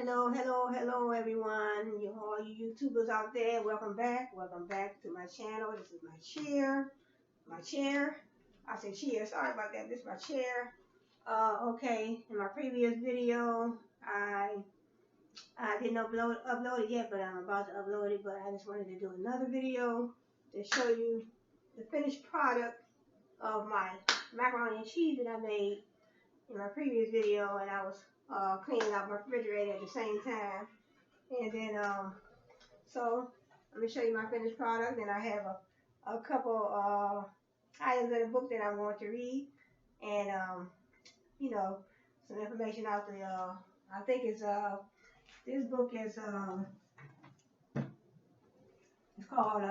Hello, everyone. All you YouTubers out there, welcome back. Welcome back to my channel. This is my chair. My chair. I said chair. Sorry about that. This is my chair. Okay. In my previous video, I didn't upload it yet, but I'm about to upload it. But I just wanted to do another video to show you the finished product of my macaroni and cheese that I made in my previous video, and I was cleaning out my refrigerator at the same time. And then, so let me show you my finished product. And I have a couple items in the book that I'm going to read, and you know, some information out the. I think it's this book is it's called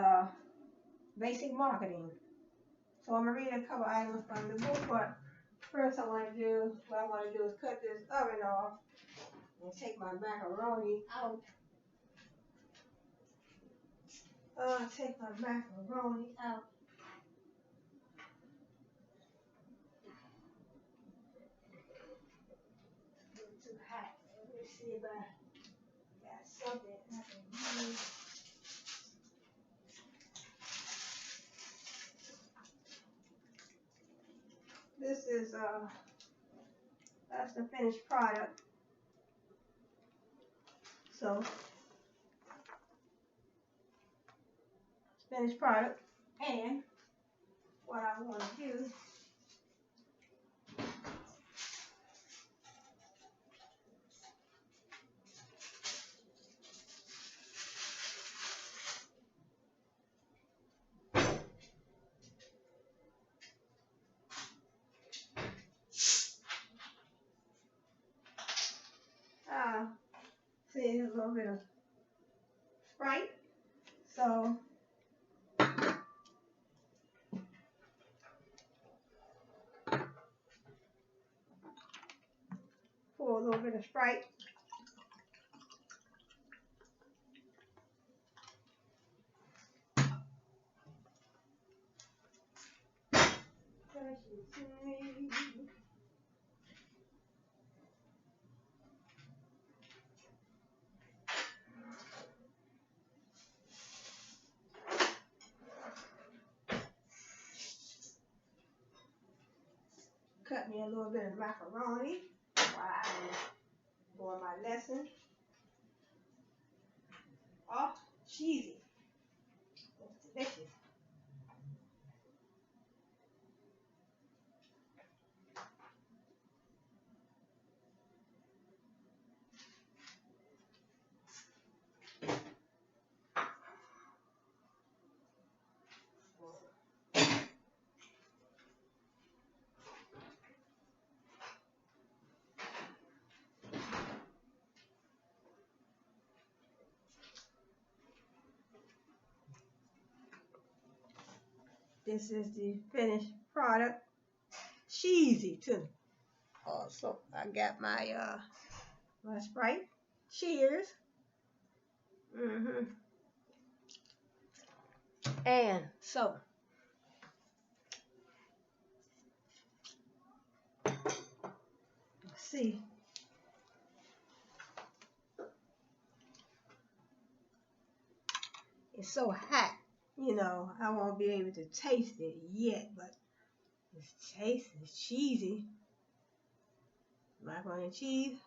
Basic Marketing. So I'm gonna read a couple items from the book, but first what I want to do is cut this oven off and take my macaroni out. Take my macaroni out. It's too hot. Let me see if I got something I can use. This is that's the finished product. So finished product, and what I want to do see a little bit of Sprite. So pour a little bit of Sprite. Cut me a little bit of macaroni while I'm doing my lesson. Oh, cheesy. That's delicious. This is the finished product. Cheesy too. Also, I got my my Sprite. Cheers. And so let's see. It's so hot, I won't be able to taste it yet, but it's cheesy. Macaroni and cheese.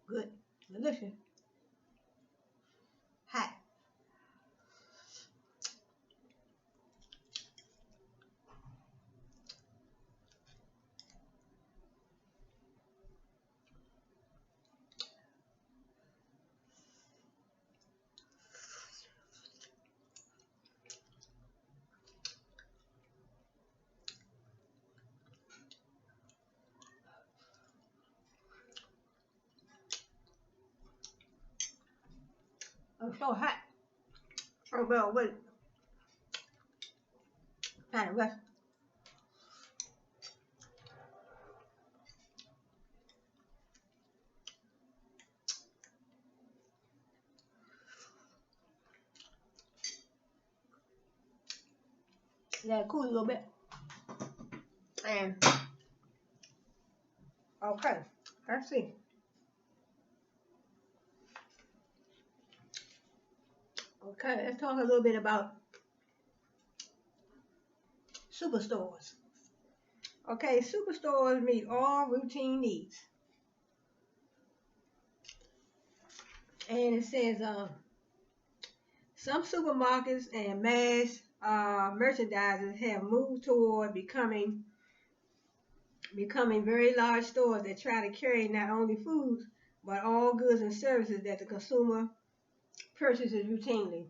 Good. Delicious. Hot. I'm so hot. Oh, well, wait. Kind of rough. Let it cool a little bit. And okay, let's see. Okay, let's talk a little bit about superstores. Okay, superstores meet all routine needs. And it says some supermarkets and mass merchandisers have moved toward becoming very large stores that try to carry not only foods but all goods and services that the consumer purchases routinely.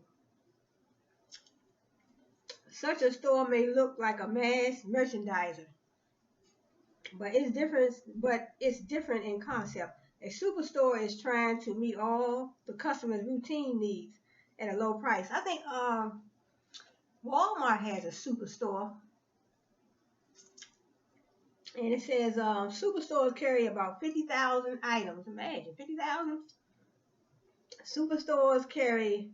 Such a store may look like a mass merchandiser, but it's different in concept. A superstore is trying to meet all the customer's routine needs at a low price. I think Walmart has a superstore, and it says superstores carry about 50,000 items. Imagine 50,000. Superstores carry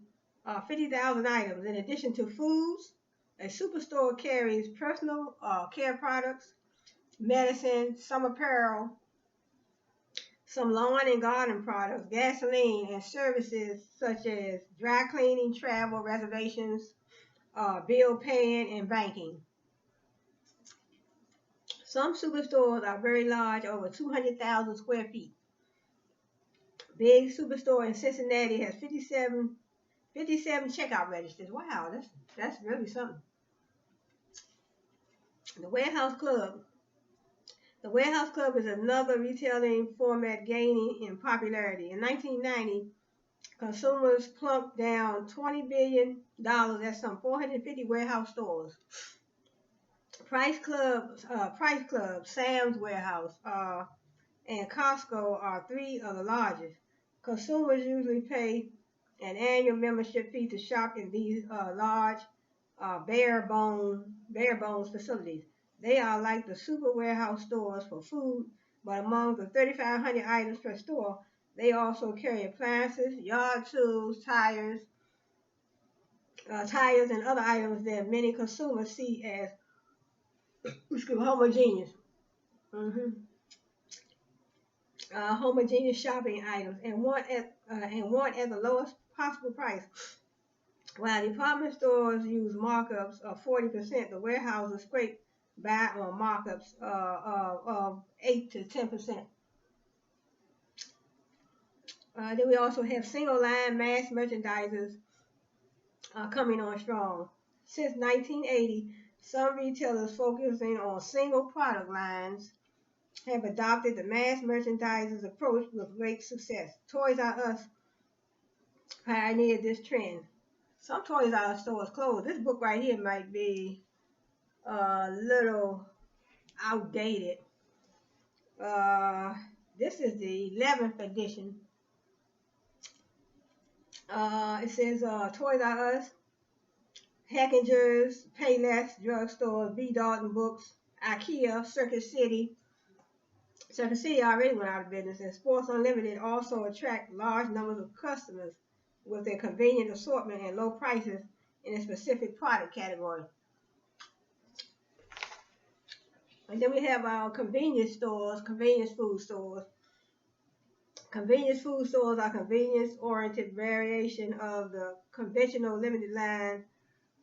50,000 items. In addition to foods, a superstore carries personal care products, medicine, some apparel, some lawn and garden products, gasoline, and services such as dry cleaning, travel, reservations, bill paying, and banking. Some superstores are very large, over 200,000 square feet. Big superstore in Cincinnati has 57 checkout registers. Wow, that's really something. The Warehouse Club. The Warehouse Club is another retailing format gaining in popularity. In 1990, consumers plunked down $20 billion at some 450 warehouse stores. Price Club, Sam's Warehouse, and Costco are three of the largest. Consumers usually pay an annual membership fee to shop in these large, bare bones facilities. They are like the super warehouse stores for food, but among the 3,500 items per store, they also carry appliances, yard tools, tires, and other items that many consumers see as homogeneous. Homogeneous shopping items and want at the lowest possible price. While department stores use markups of 40%, the warehouses scrape by on markups of 8 to 10%. Then we also have single line mass merchandisers coming on strong. Since 1980, some retailers focusing on single product lines have adopted the mass merchandisers approach with great success. Toys R Us pioneered this trend. Some Toys R Us stores closed. This book right here might be a little outdated. This is the 11th edition. It says Toys R Us, Hackinger's, Payless Drugstore, B. Dalton Books, IKEA, Circuit City already went out of business, and Sports Unlimited also attract large numbers of customers with their convenient assortment and low prices in a specific product category. And then we have our convenience food stores. Convenience food stores are convenience-oriented variation of the conventional limited line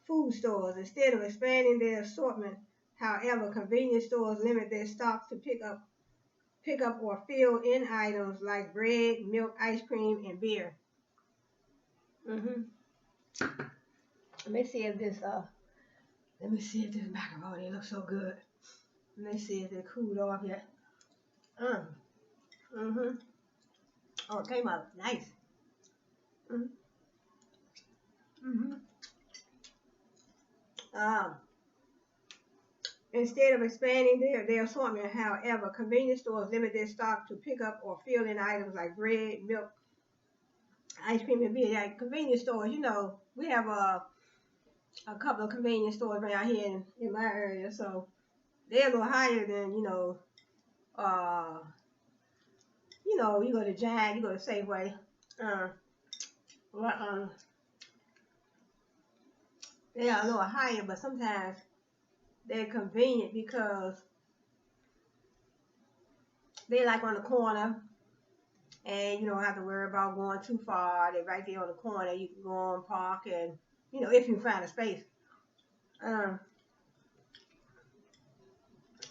food stores. Instead of expanding their assortment, however, convenience stores limit their stocks to pick up or fill in items like bread, milk, ice cream, and beer. Let me see if this macaroni looks so good. Let me see if it cooled off yet. Oh, it came out nice. Instead of expanding their assortment, however, convenience stores limit their stock to pick up or fill in items like bread, milk, ice cream, and beer. Like convenience stores, we have a couple of convenience stores right out here in my area, so they're a little higher than, you go to Giant, you go to Safeway. They are a little higher, but sometimes they're convenient because They like on the corner, and you don't have to worry about going too far. They're right there on the corner. You can go and park, and if you find a space, um,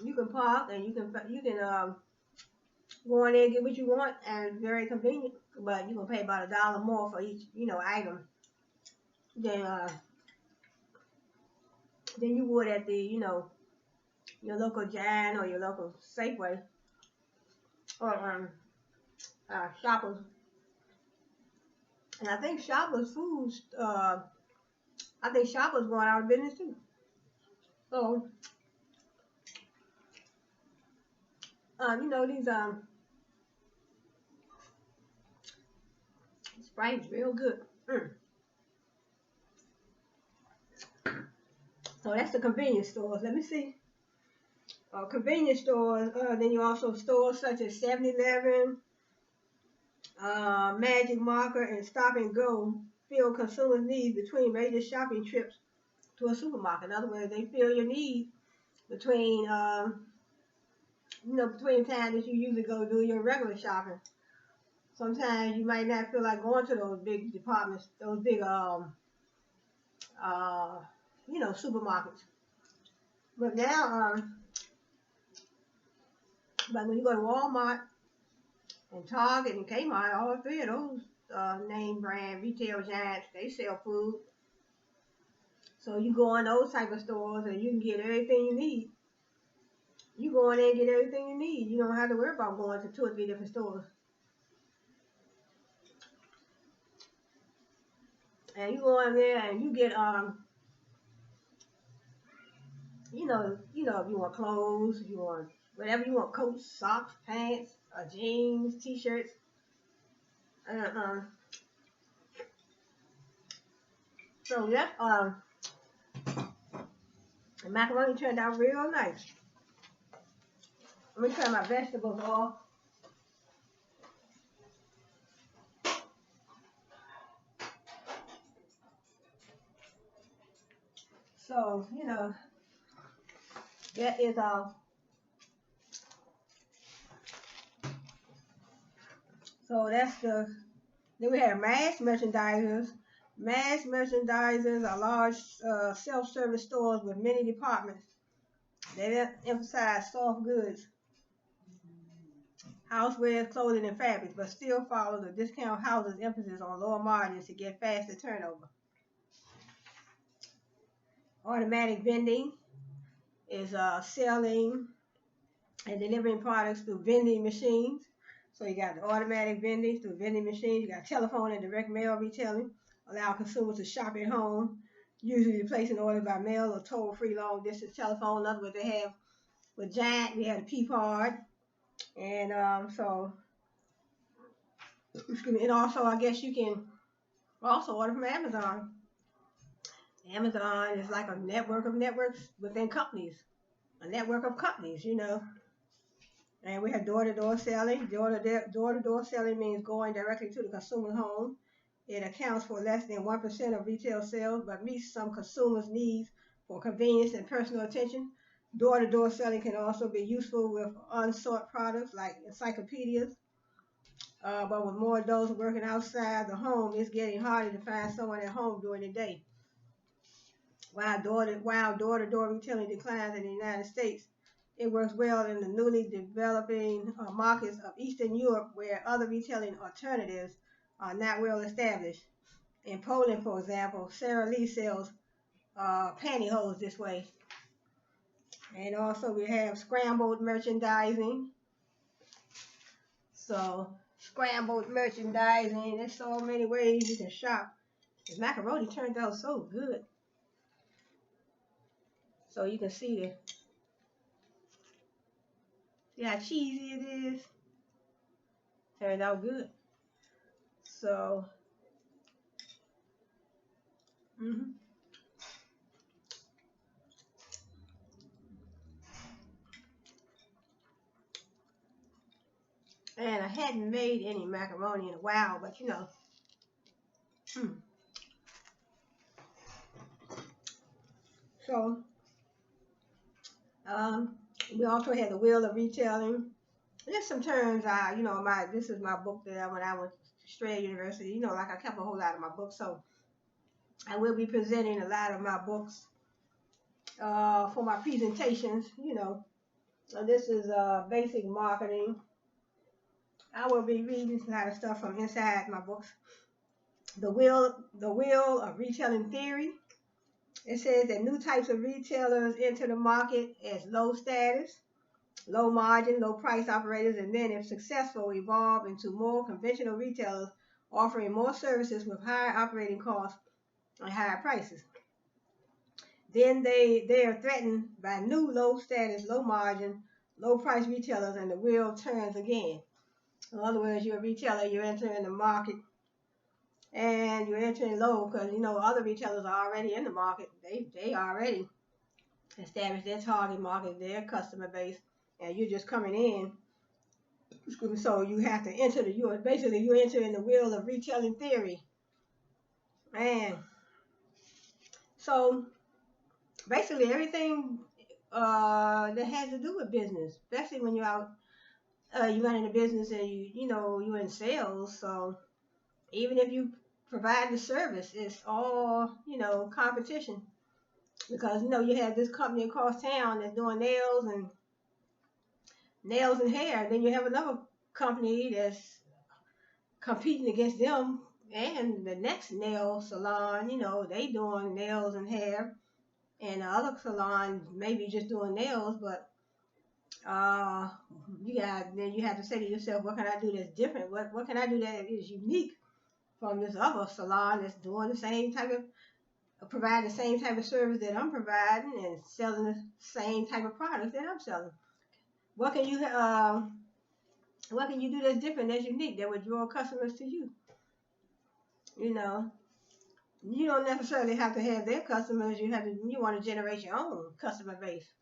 you can park and you can go in there and get what you want, and it's very convenient. But you can pay about $1 more for each item than you would at the your local Giant or your local Safeway or Shoppers. And I think Shoppers Foods, I think Shoppers going out of business too. So, these Sprite's real good. So that's the convenience stores. Let me see. Convenience stores. Then you also stores such as 7-Eleven, Magic Marker, and Stop and Go fill consumers' needs between major shopping trips to a supermarket. In other words, they fill your needs between between times that you usually go do your regular shopping. Sometimes you might not feel like going to those big departments, those big supermarkets. But now like when you go to Walmart and Target and Kmart, all three of those name brand retail giants, they sell food. So you go in those type of stores and you can get everything you need. You go in there and get everything you need. You don't have to worry about going to 2 or 3 different stores. And you go in there and you get if you want clothes, you want whatever you want, coats, socks, pants, jeans, t-shirts. So that the macaroni turned out real nice. Let me turn my vegetables off. So, that is so that's then we have mass merchandisers. Mass merchandisers are large self-service stores with many departments. They emphasize soft goods, housewares, clothing, and fabrics, but still follow the discount houses' emphasis on lower margins to get faster turnover. Automatic vending is selling and delivering products through vending machines. So you got the automatic vending through vending machines. You got telephone and direct mail retailing, allow consumers to shop at home, usually placing orders by mail or toll-free long-distance telephone. In other words, they have with Giant, we had a P-Pod, and and also I guess you can also order from Amazon. Amazon is like a network of networks within companies, a network of companies, And we have door-to-door selling. Door-to-door selling means going directly to the consumer's home. It accounts for less than 1% of retail sales, but meets some consumers' needs for convenience and personal attention. Door-to-door selling can also be useful with unsought products like encyclopedias. But with more adults working outside the home, it's getting harder to find someone at home during the day. While door-to-door retailing declines in the United States, it works well in the newly developing markets of Eastern Europe, where other retailing alternatives are not well established. In Poland, for example, Cheryle sells pantyhose this way. And also we have scrambled merchandising. So scrambled merchandising, there's so many ways you can shop. The macaroni turned out so good. So you can see how cheesy it is. Turned out good. So, And I hadn't made any macaroni in a while, but So, we also had the Wheel of Retailing. There's some terms this is my book that when I went to Strayer University, like I kept a whole lot of my books, so I will be presenting a lot of my books for my presentations. So this is basic marketing. I will be reading a lot of stuff from inside my books. The wheel of retailing theory. It says that new types of retailers enter the market as low status, low margin, low price operators, and then, if successful, evolve into more conventional retailers offering more services with higher operating costs and higher prices. Then they are threatened by new low status, low margin, low price retailers, and the wheel turns again. In other words, you're a retailer, you're entering the market, and you're entering low because other retailers are already in the market. They already established their target market, their customer base, and you're just coming in. So you have to enter you're entering the wheel of retailing theory. Man. So basically everything that has to do with business, especially when you're out, you run into business and you're in sales. So even if you provide the service, it's all, competition. Because, you have this company across town that's doing nails and hair. Then you have another company that's competing against them and the next nail salon, they doing nails and hair. And the other salon maybe just doing nails, but you have to say to yourself, what can I do that's different? What can I do that is unique from this other salon that's doing the same type of, providing the same type of service that I'm providing and selling the same type of products that I'm selling? What can you do that's different, that's unique, that would draw customers to you? You don't necessarily have to have their customers. You want to generate your own customer base.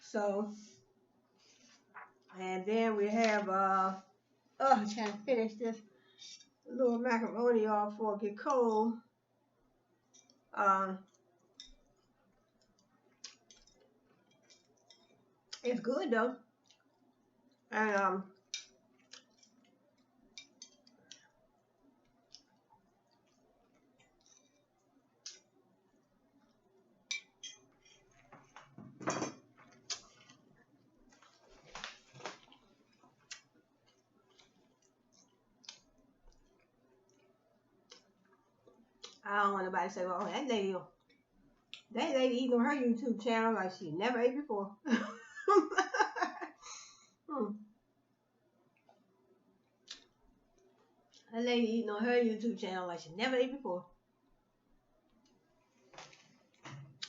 So, and then we have I'm trying to finish this little macaroni off before it get cold. It's good though, and I don't want nobody to say, well, that lady eating on her YouTube channel like she never ate before. That lady eating on her YouTube channel like she never ate before.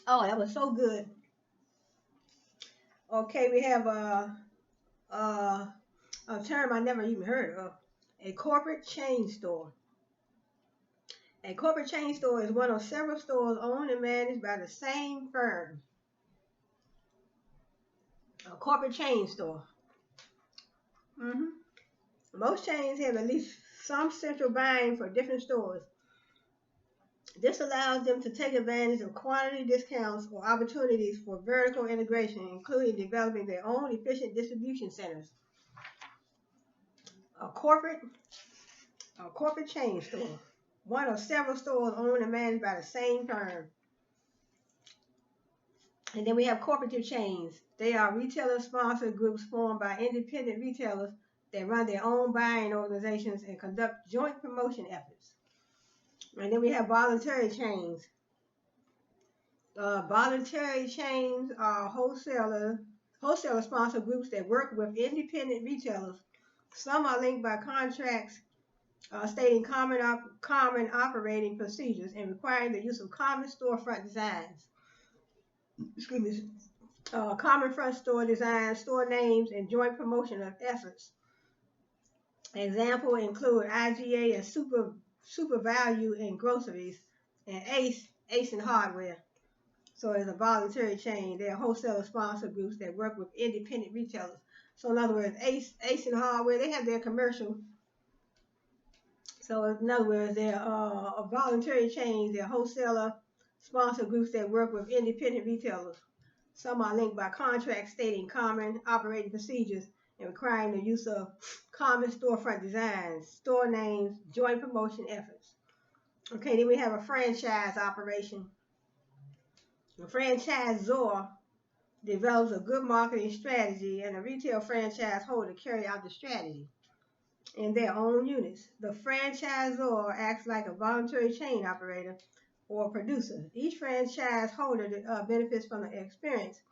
Oh, that was so good. Okay, we have a term I never even heard of. A corporate chain store. A corporate chain store is one of several stores owned and managed by the same firm. A corporate chain store. Most chains have at least some central buying for different stores. This allows them to take advantage of quantity discounts or opportunities for vertical integration, including developing their own efficient distribution centers. A corporate chain store. One of several stores owned and managed by the same firm. And then we have cooperative chains. They are retailer-sponsored groups formed by independent retailers that run their own buying organizations and conduct joint promotion efforts. And then we have voluntary chains. Voluntary chains are wholesaler-sponsored groups that work with independent retailers. Some are linked by contracts stating common operating procedures and requiring the use of common storefront designs. Common front store designs, store names, and joint promotion of efforts. Examples include IGA and Super Value in groceries, and Ace in hardware. So it's a voluntary chain. They're wholesaler-sponsored groups that work with independent retailers. So in other words, Ace in hardware, they have their commercial. So in other words, they're a voluntary chain. They're wholesaler-sponsored groups that work with independent retailers. Some are linked by contracts stating common operating procedures and requiring the use of common storefront designs, store names, joint promotion efforts. Okay, then we have a franchise operation. The franchisor develops a good marketing strategy, and a retail franchise holder carry out the strategy in their own units. The franchisor acts like a voluntary chain operator or producer. Each franchise holder benefits from the experience,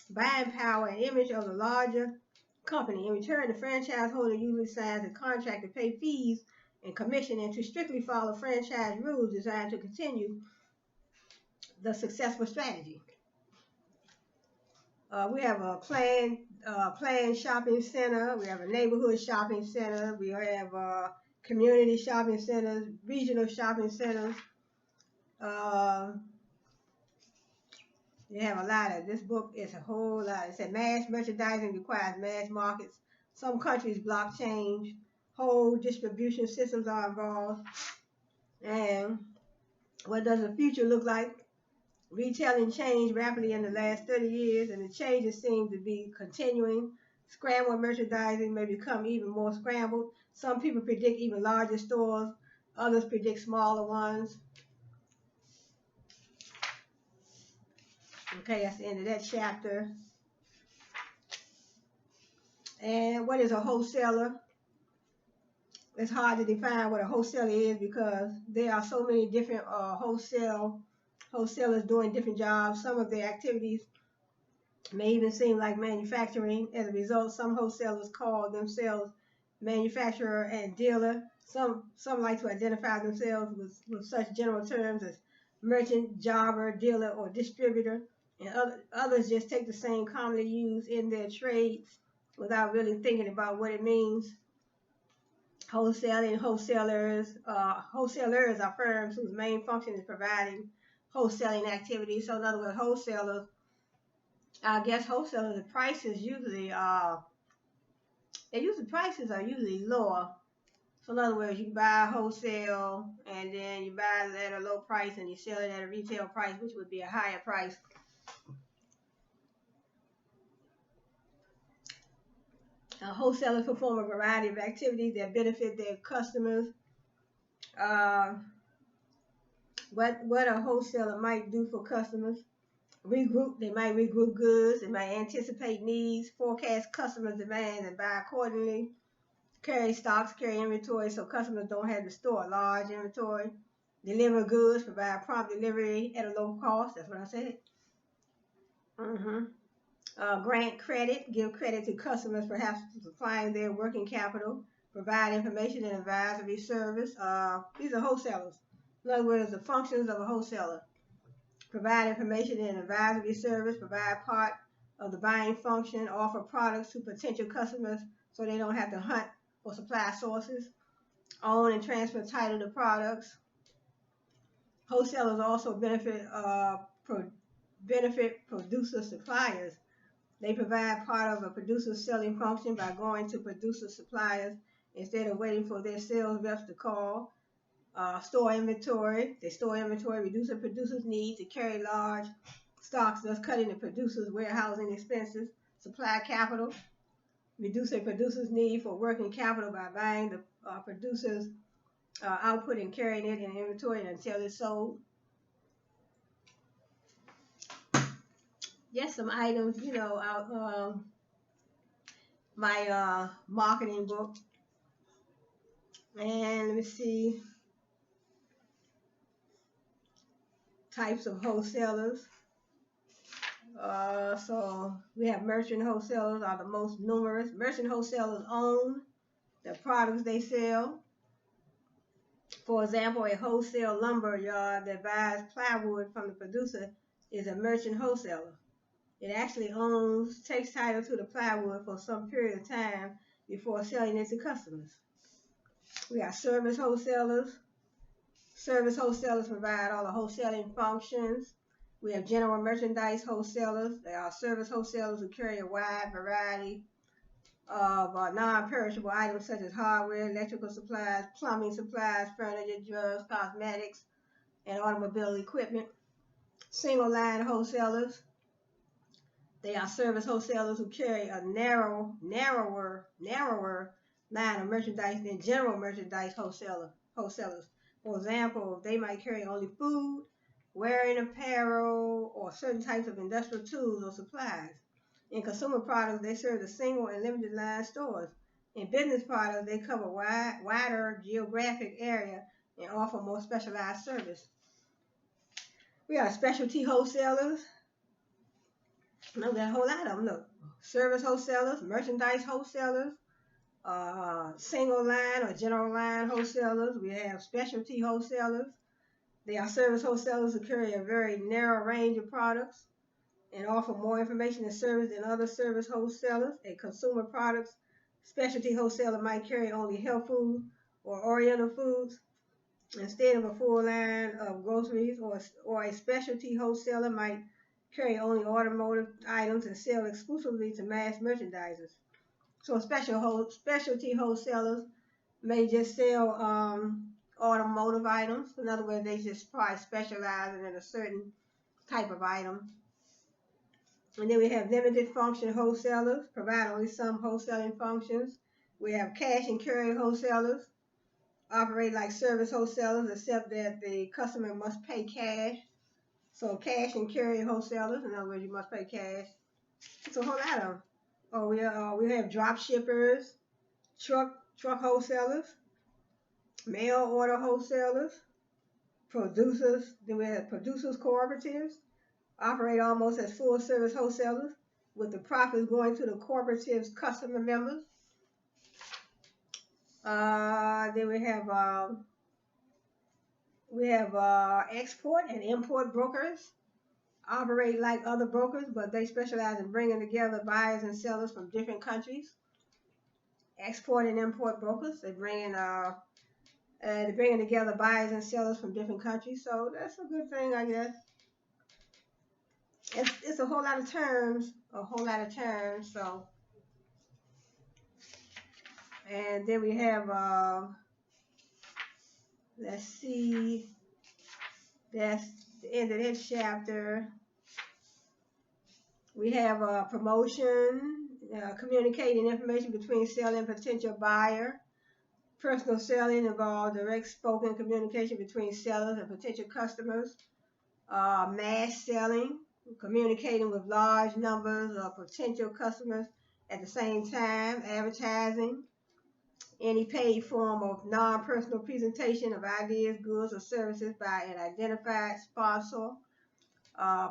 buying power, and image of the larger company. In return, the franchise holder usually signs a contract to pay fees and commission and to strictly follow franchise rules designed to continue the successful strategy. We have a planned shopping center. We have a neighborhood shopping center. We have community shopping centers, regional shopping centers. You have a lot of, this book is a whole lot. It said mass merchandising requires mass markets. Some countries block change. Whole distribution systems are involved. And what does the future look like? Retailing changed rapidly in the last 30 years, and the changes seem to be continuing. Scrambled merchandising may become even more scrambled. Some people predict even larger stores. Others predict smaller ones. Okay, that's the end of that chapter. And what is a wholesaler? It's hard to define what a wholesaler is because there are so many different wholesalers doing different jobs. Some of their activities may even seem like manufacturing. As a result, some wholesalers call themselves manufacturer and dealer. Some like to identify themselves with such general terms as merchant, jobber, dealer, or distributor. And others just take the same commonly used in their trades without really thinking about what it means. Wholesaling, wholesalers are firms whose main function is providing wholesaling activities. So in other words, wholesalers, the prices usually prices are usually lower. So in other words, you buy wholesale and then you buy it at a low price and you sell it at a retail price, which would be a higher price. Wholesalers perform a variety of activities that benefit their customers. What a wholesaler might do for customers: they might regroup goods, they might anticipate needs, forecast customer demands, and buy accordingly. Carry stocks, carry inventory so customers don't have to store large inventory. Deliver goods, provide prompt delivery at a low cost. That's what I said. Grant credit, give credit to customers perhaps supplying their working capital. Provide information and advisory service. These are wholesalers. In other words, the functions of a wholesaler: provide information and advisory service, provide part of the buying function, offer products to potential customers so they don't have to hunt for supply sources, own and transfer title to products. Wholesalers also benefit producer suppliers. They provide part of a producer's selling function by going to producer suppliers instead of waiting for their sales reps to call. Store inventory. They store inventory, reduce the producer's need to carry large stocks, thus cutting the producer's warehousing expenses. Supply capital. Reduce a producer's need for working capital by buying the producer's output and carrying it in inventory until it's sold. Just some items, out my marketing book. And let me see. Types of wholesalers. So we have merchant wholesalers are the most numerous. Merchant wholesalers own the products they sell. For example, a wholesale lumber yard that buys plywood from the producer is a merchant wholesaler. It actually takes title to the plywood for some period of time before selling it to customers. We got service wholesalers. Service wholesalers provide all the wholesaling functions. We have general merchandise wholesalers. They are service wholesalers who carry a wide variety of non-perishable items such as hardware, electrical supplies, plumbing supplies, furniture, drugs, cosmetics, and automobile equipment. Single line wholesalers. They are service wholesalers who carry a narrower line of merchandise than general merchandise wholesalers. For example, they might carry only food, wearing apparel, or certain types of industrial tools or supplies. In consumer products, they serve the single and limited line stores. In business products, they cover wider geographic area and offer more specialized service. We have specialty wholesalers. Look, got a whole lot of them. Look, service wholesalers, merchandise wholesalers, single line or general line wholesalers. We have specialty wholesalers. They are service wholesalers who carry a very narrow range of products and offer more information and service than other service wholesalers. A consumer products specialty wholesaler might carry only health food or oriental foods instead of a full line of groceries, or a specialty wholesaler might carry only automotive items and sell exclusively to mass merchandisers. So specialty wholesalers may just sell automotive items. In other words, they just probably specialize in a certain type of item. And then we have limited function wholesalers, provide only some wholesaling functions. We have cash and carry wholesalers, operate like service wholesalers, except that the customer must pay cash. So cash and carry wholesalers, in other words, you must pay cash. It's a whole lot of them. Oh, we have drop shippers, truck wholesalers, mail order wholesalers, producers. Then we have producers cooperatives, operate almost as full service wholesalers, with the profits going to the cooperative's customer members. Then we have export and import brokers, operate like other brokers, but they specialize in bringing together buyers and sellers from different countries. Export and import brokers, they're bringing together buyers and sellers from different countries, so that's a good thing, I guess. It's a whole lot of terms, so. And then we have, let's see, that's the end of this chapter. We have promotion, communicating information between seller and potential buyer. Personal selling involves direct spoken communication between sellers and potential customers. Mass selling, communicating with large numbers of potential customers at the same time. Advertising, any paid form of non-personal presentation of ideas, goods, or services by an identified sponsor.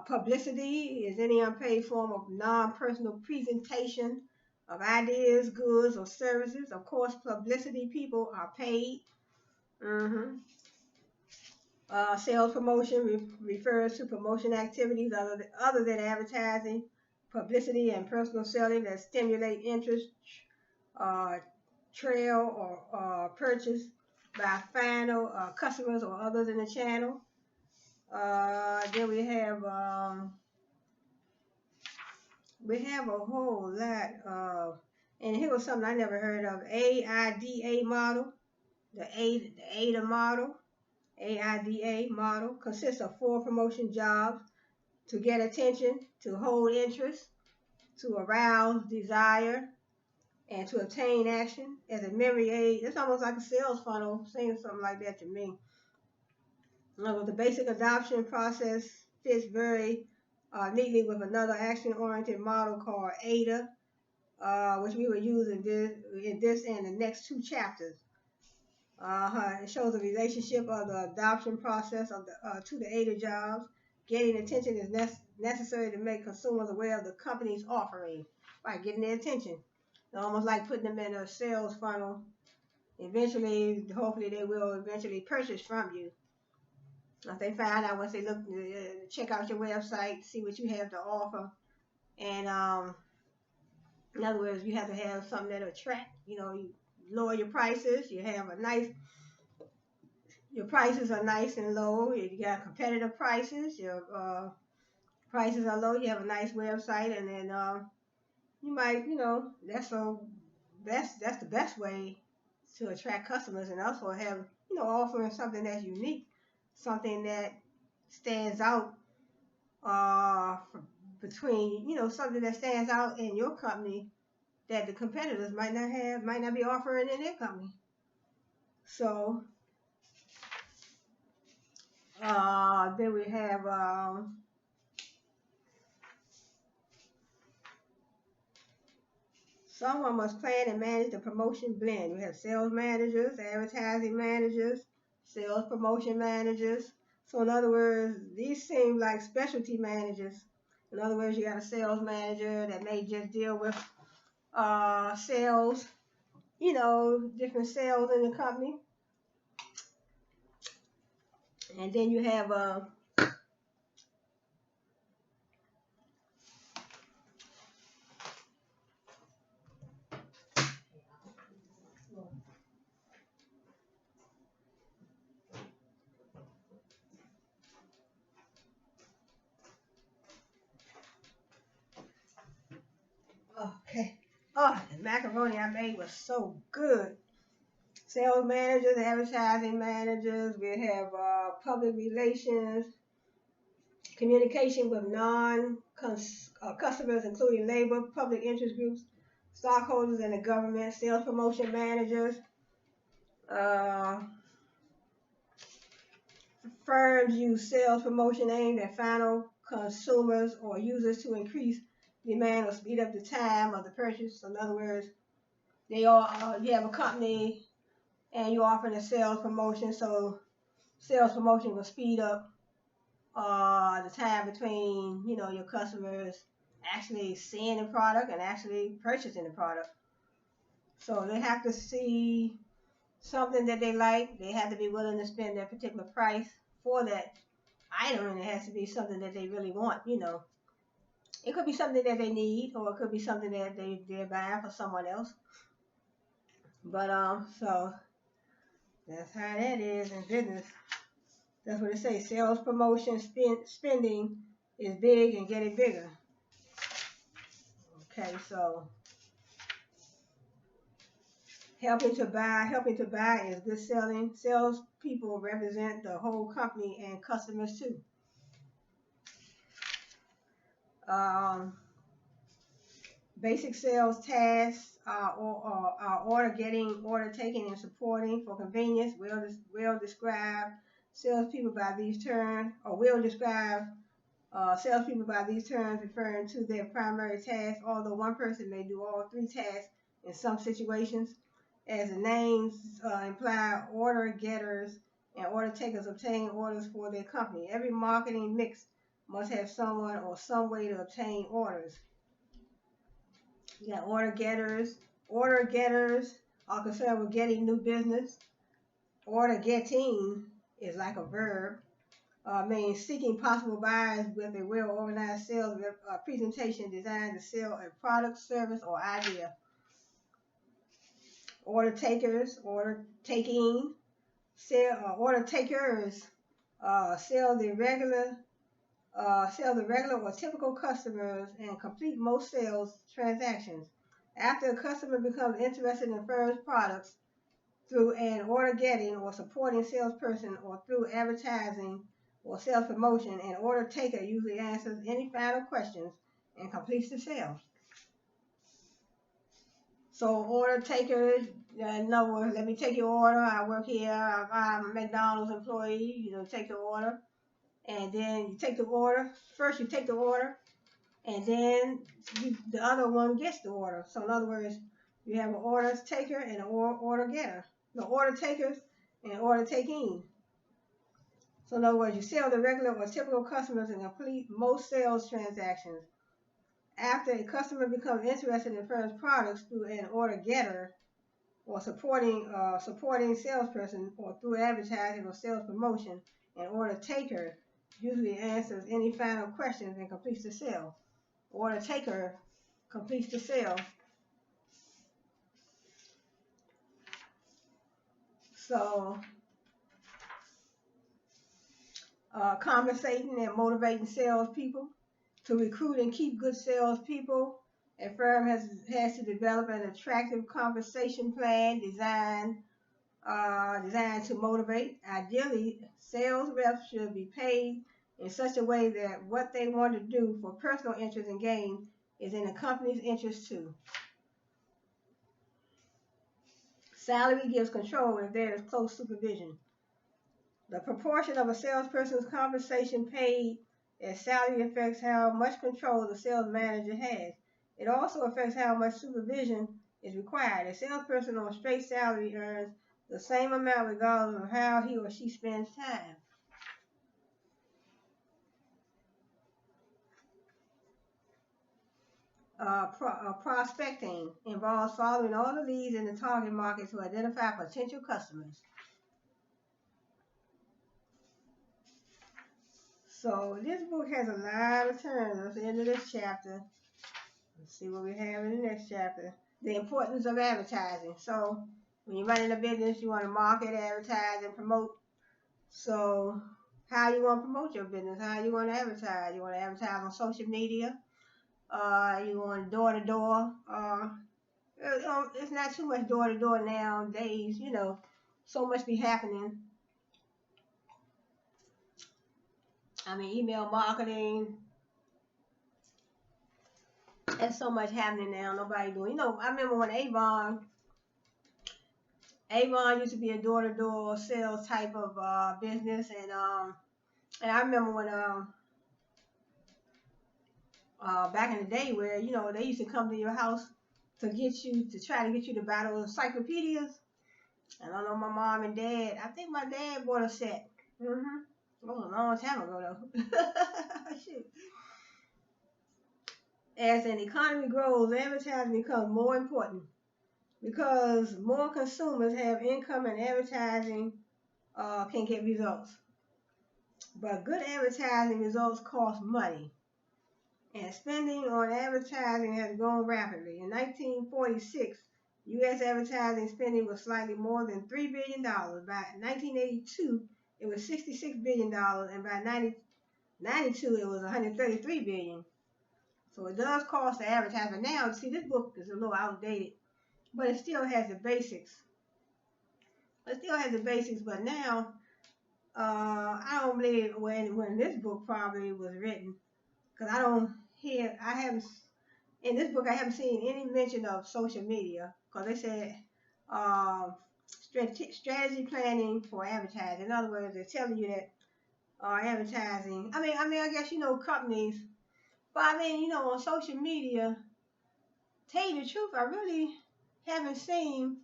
Publicity is any unpaid form of non-personal presentation of ideas, goods, or services. Of course, publicity people are paid. Sales promotion refers to promotion activities other than advertising, publicity, and personal selling that stimulate interest, trail, or purchase by final customers or others in the channel. Then we have a whole lot of, and here was something I never heard of, AIDA model. The AIDA model. AIDA model consists of 4 promotion jobs: to get attention, to hold interest, to arouse desire, and to obtain action. As a memory aid, it's almost like a sales funnel, saying something like that to me. The basic adoption process fits very neatly with another action-oriented model called AIDA, which we will use in this and the next 2 chapters. It shows the relationship of the adoption process to the AIDA jobs. Getting attention is necessary to make consumers aware of the company's offering by getting their attention. It's almost like putting them in a sales funnel. Eventually, hopefully, they will eventually purchase from you. If they find out, once they look, check out your website, see what you have to offer, and in other words, you have to have something that attract. You lower your prices. You have your prices are nice and low. You got competitive prices. Your prices are low. You have a nice website, and then you might, that's the best way to attract customers, and also have, offering something that's unique, something that stands out between, something that stands out in your company that the competitors might not be offering in their company. So, then we have, someone must plan and manage the promotion blend. We have sales managers, advertising managers, sales promotion managers. So in other words, these seem like specialty managers. In other words, you got a sales manager that may just deal with sales, different sales in the company. And then you have okay. Oh, the macaroni I made was so good. Sales managers, advertising managers. We have public relations, communication with non-customers, including labor, public interest groups, stockholders, and the government. Sales promotion managers. Firms use sales promotion aimed at final consumers or users to increase demand or speed up the time of the purchase. So in other words, you have a company and you're offering a sales promotion, so sales promotion will speed up the time between your customers actually seeing the product and actually purchasing the product. So they have to see something that they like. They have to be willing to spend that particular price for that item, and it has to be something that they really want. It could be something that they need, or it could be something that they're buying for someone else. But so that's how that is in business. That's what it says. Sales promotion spending is big and getting bigger. Okay, so helping to buy is good selling. Sales people represent the whole company and customers too. Basic sales tasks are order getting, order taking, and supporting for convenience. Will describe salespeople by these terms, or will describe salespeople by these terms, referring to their primary task. Although one person may do all three tasks in some situations, as the names imply, order getters and order takers obtain orders for their company. Every marketing mix must have someone or some way to obtain orders. You got order getters. Order getters are concerned with getting new business. Order getting is like a verb. Means seeking possible buyers with a well-organized sales presentation designed to sell a product, service, or idea. Order takers, order taking, order takers sell the regular or typical customers and complete most sales transactions. After a customer becomes interested in firm's products through an order getting or supporting salesperson or through advertising or sales promotion, an order taker usually answers any final questions and completes the sale. So order takers, in other words, let me take your order. I work here. I'm a McDonald's employee. Take the order. And then you take the order. First you take the order, and then the other one gets the order. So in other words, you have an order taker and an order getter. The order takers and order taking. So in other words, you sell the regular or typical customers and complete most sales transactions. After a customer becomes interested in firm's products through an order getter or supporting salesperson or through advertising or sales promotion, an order taker usually answers any final questions and completes the sale. Order taker completes the sale. So compensating and motivating salespeople. To recruit and keep good salespeople, a firm has to develop an attractive compensation plan designed to motivate. Ideally, sales reps should be paid in such a way that what they want to do for personal interest and gain is in the company's interest too. Salary gives control if there is close supervision. The proportion of a salesperson's compensation paid as salary affects how much control the sales manager has. It also affects how much supervision is required. A salesperson on straight salary earns the same amount regardless of how he or she spends time. Prospecting involves following all the leads in the target market to identify potential customers. So this book has a lot of terms. That's the end of this chapter. Let's see what we have in the next chapter. The importance of advertising. So when you're running a business, you want to market, advertise, and promote. So how you want to promote your business? How you want to advertise? You want to advertise on social media? You want door to door? It's not too much door to door nowadays. So much be happening. Email marketing. There's so much happening now. Nobody doing. I remember when Avon used to be a door-to-door sales type of business, and I remember when back in the day where they used to come to your house to try to get you to buy those encyclopedias. And I know my mom and dad. I think my dad bought a set. It was a long time ago though. Shoot. As an economy grows, advertising becomes more important because more consumers have income and advertising can get results. But good advertising results cost money. And spending on advertising has grown rapidly. In 1946, U.S. advertising spending was slightly more than $3 billion. By 1982, it was $66 billion, and by 1992, it was $133 billion. So it does cost the advertiser. Now, see, this book is a little outdated, but it still has the basics. But now, I don't believe when this book probably was written, because in this book I haven't seen any mention of social media, because they said strategy planning for advertising. In other words, they're telling you that advertising. I guess companies, but on social media. Tell you the truth, I really haven't seen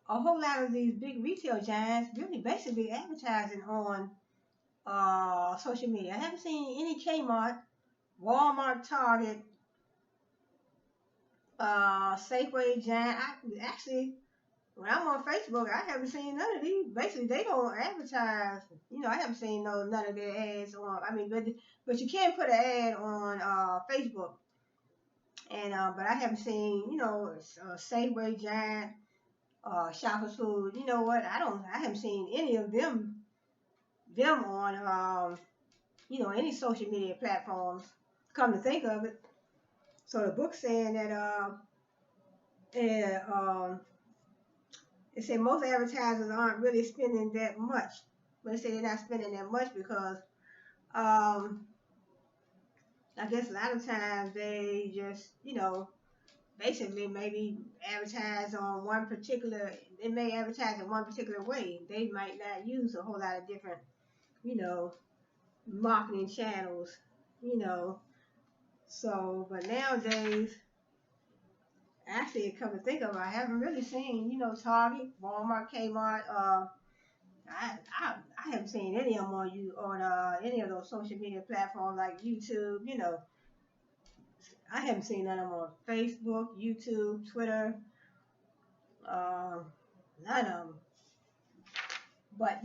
a whole lot of these big retail giants really basically advertising on social media. I haven't seen any Kmart, Walmart, Target, Safeway, Giant. Actually, when I'm on Facebook, I haven't seen none of these. Basically, they don't advertise. I haven't seen none of their ads on. But you can put an ad on Facebook. And but I haven't seen, Safeway, Giant, Shoppers Food. You know what? I haven't seen any of them on, any social media platforms. Come to think of it, so the book's saying that it said most advertisers aren't really spending that much, but they say they're not spending that much because I guess a lot of times they just, basically maybe advertise on one particular, they may advertise in one particular way. They might not use a whole lot of different, marketing channels, So, but nowadays, actually, come to think of it, I haven't really seen, Target, Walmart, Kmart, I haven't seen any of them on any of those social media platforms like YouTube. I haven't seen none of them on Facebook, YouTube, Twitter, none of them. But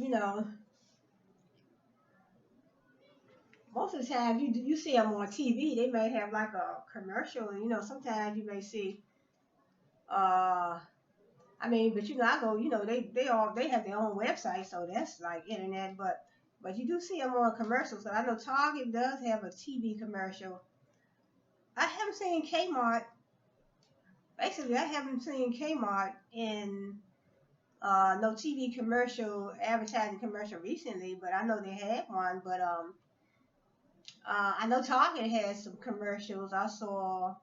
most of the time you see them on TV. They may have like a commercial. Sometimes you may see. But I go. They have their own website, so that's like internet. But you do see them on commercials. So I know Target does have a TV commercial. I haven't seen Kmart. Basically, I haven't seen Kmart in no TV commercial, advertising commercial recently. But I know they had one. But I know Target has some commercials. I saw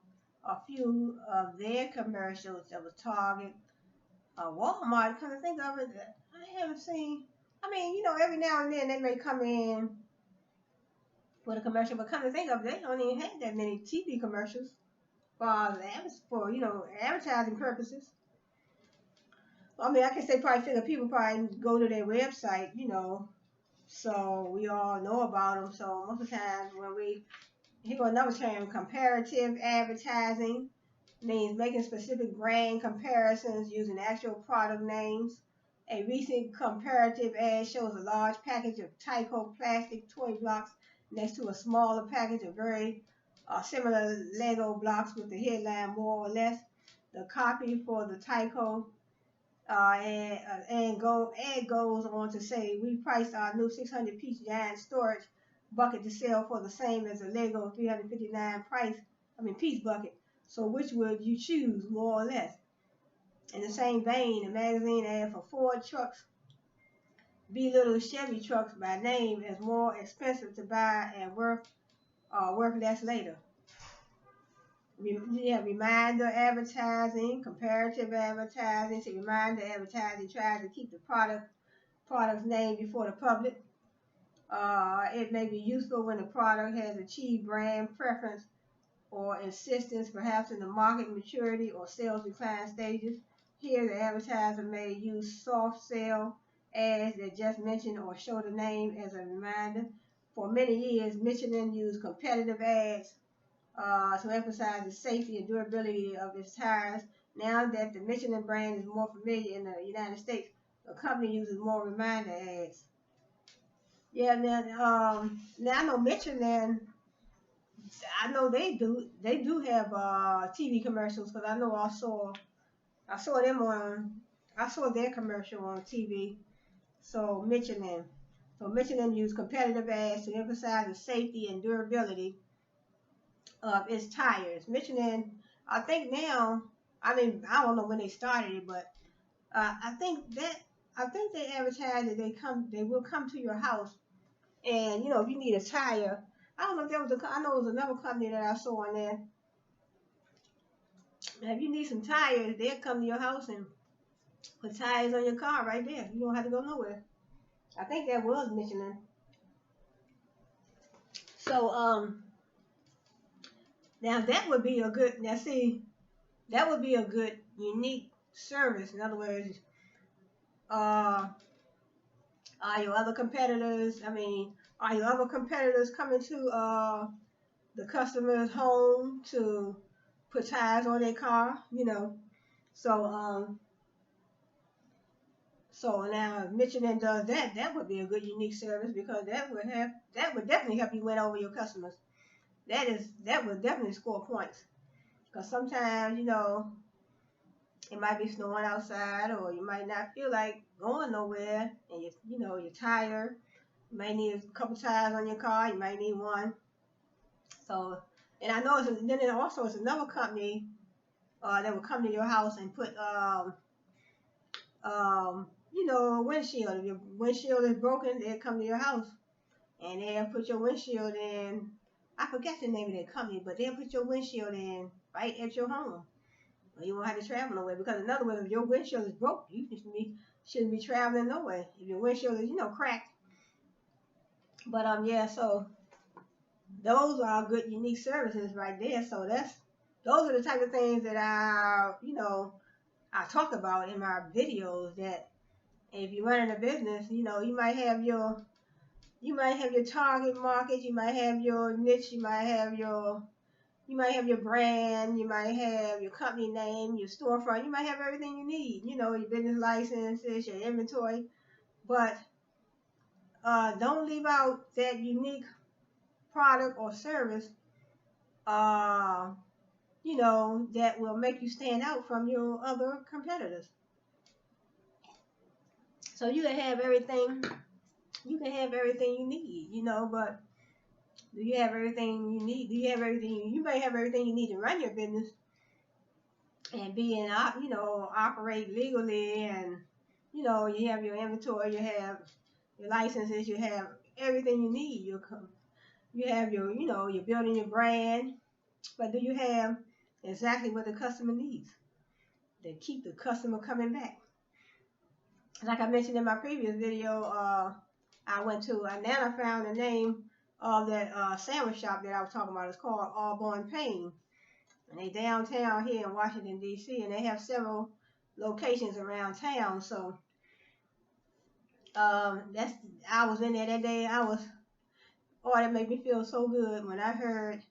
a few of their commercials. That was Target, Walmart. Come to think of it, I haven't seen. I mean, every now and then they may come in with a commercial, but come to think of it, they don't even have that many TV commercials for advertising purposes. I mean, I guess they probably figure people probably go to their website, so we all know about them. So most of the time when here go another term, comparative advertising, means making specific brand comparisons using actual product names. A recent comparative ad shows a large package of Tyco plastic toy blocks next to a smaller package of very similar Lego blocks with the headline more or less. The copy for the Tyco ad goes on to say, we priced our new 600-piece giant storage bucket to sell for the same as a Lego 359 piece bucket. So which would you choose, more or less? In the same vein, a magazine ad for Ford trucks belittles Chevy trucks by name as more expensive to buy and worth less later. Reminder advertising, comparative advertising. So reminder advertising tries to keep the product's name before the public. It may be useful when the product has achieved brand preference or insistence, perhaps in the market maturity or sales decline stages. Here, the advertiser may use soft sell ads that just mention or show the name as a reminder. For many years, Michelin used competitive ads to emphasize the safety and durability of its tires. Now that the Michelin brand is more familiar in the United States, the company uses more reminder ads. Yeah, now I know Michelin. I know they do. They do have TV commercials because I know I saw them on. I saw their commercial on TV. So Michelin used competitive ads to emphasize the safety and durability of its tires. Michelin, I think now. I mean, I don't know when they started it, but I think they advertise that they will come to your house, and if you need a tire. I don't know if there was I know it was another company that I saw on there. If you need some tires, they'll come to your house and put tires on your car right there. You don't have to go nowhere. I think that was Michelin. So now that would be a good that would be a good unique service. In other words, are your other competitors? Are your other competitors coming to the customer's home to put tires on their car? So so now if Michelin does that, that would be a good unique service because that would definitely help you win over your customers. That would definitely score points. Because sometimes, it might be snowing outside or you might not feel like going nowhere and you're tired. You might need a couple tires on your car, you might need one. So, and I know it's another company that will come to your house and put windshield. If your windshield is broken, they'll come to your house and they'll put your windshield in. I forget the name of their company, but they'll put your windshield in right at your home. You won't have to travel nowhere because in other words, if your windshield is broke, you shouldn't be traveling nowhere. If your windshield is cracked. But so those are good unique services right there. So those are the type of things that I talk about in my videos. That if you're running a business, you might have your target market, you might have your niche, you might have your brand, you might have your company name, your storefront, you might have everything you need, your business licenses, your inventory, but don't leave out that unique product or service, that will make you stand out from your other competitors. So you can have everything you need, but do you have everything you need? Do you have everything? You may have everything you need to run your business and operate legally, and you have your inventory, you have your licenses, you have everything you need. You have your, you're building your brand, but do you have exactly what the customer needs to keep the customer coming back? Like I mentioned in my previous video, I went to, now I found the name of that sandwich shop that I was talking about. It's called Auburn Pain. And they downtown here in Washington, D.C., and they have several locations around town. So that's I was in there that day. That made me feel so good when I heard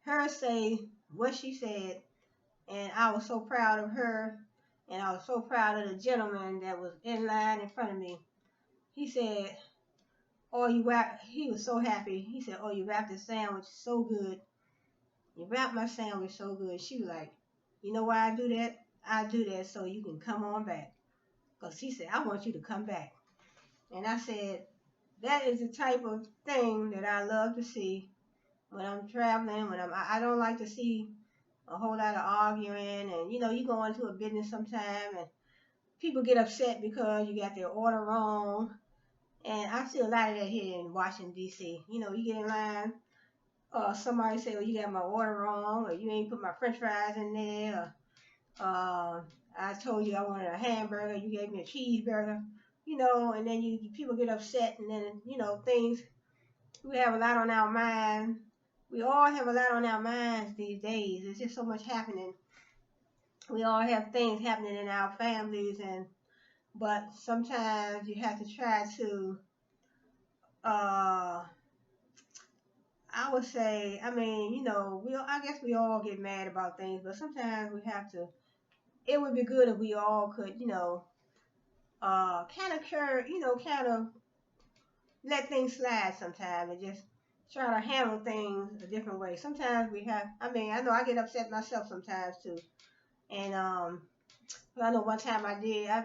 her say what she said, and I was so proud of her, and I was so proud of the gentleman that was in line in front of me. He said, "Oh, you wrap." He was so happy. He said, "Oh, you wrapped the sandwich so good. You wrapped my sandwich so good." She was like, "You know why I do that? I do that so you can come on back." Because he said, "I want you to come back." And I said, that is the type of thing that I love to see when I'm traveling. I don't like to see a whole lot of arguing, and you go into a business sometime and people get upset because you got their order wrong. And I see a lot of that here in Washington D.C. You get in line, somebody say, "Well, you got my order wrong," or "You ain't put my French fries in there," or "I told you I wanted a hamburger, you gave me a cheeseburger." And then people get upset, and then things. We have a lot on our mind. We all have a lot on our minds these days. There's just so much happening. We all have things happening in our families, but sometimes you have to try to. I would say, I mean, I guess we all get mad about things, but sometimes we have to. It would be good if we all could, kind of kind of let things slide sometimes and just try to handle things a different way. Sometimes we have, I know I get upset myself sometimes too. And I know one time I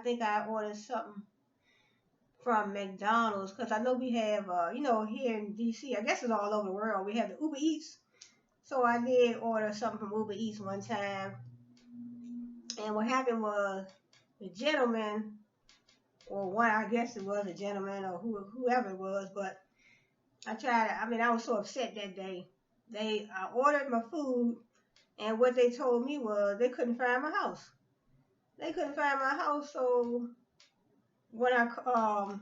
think I ordered something from McDonald's, because I know we have, here in DC, I guess it's all over the world, we have the Uber Eats. So I did order something from Uber Eats one time. And what happened was the gentleman, or one, I guess it was a gentleman or whoever it was, but I was so upset that day. I ordered my food, and what they told me was they couldn't find my house. They couldn't find my house, so when I called,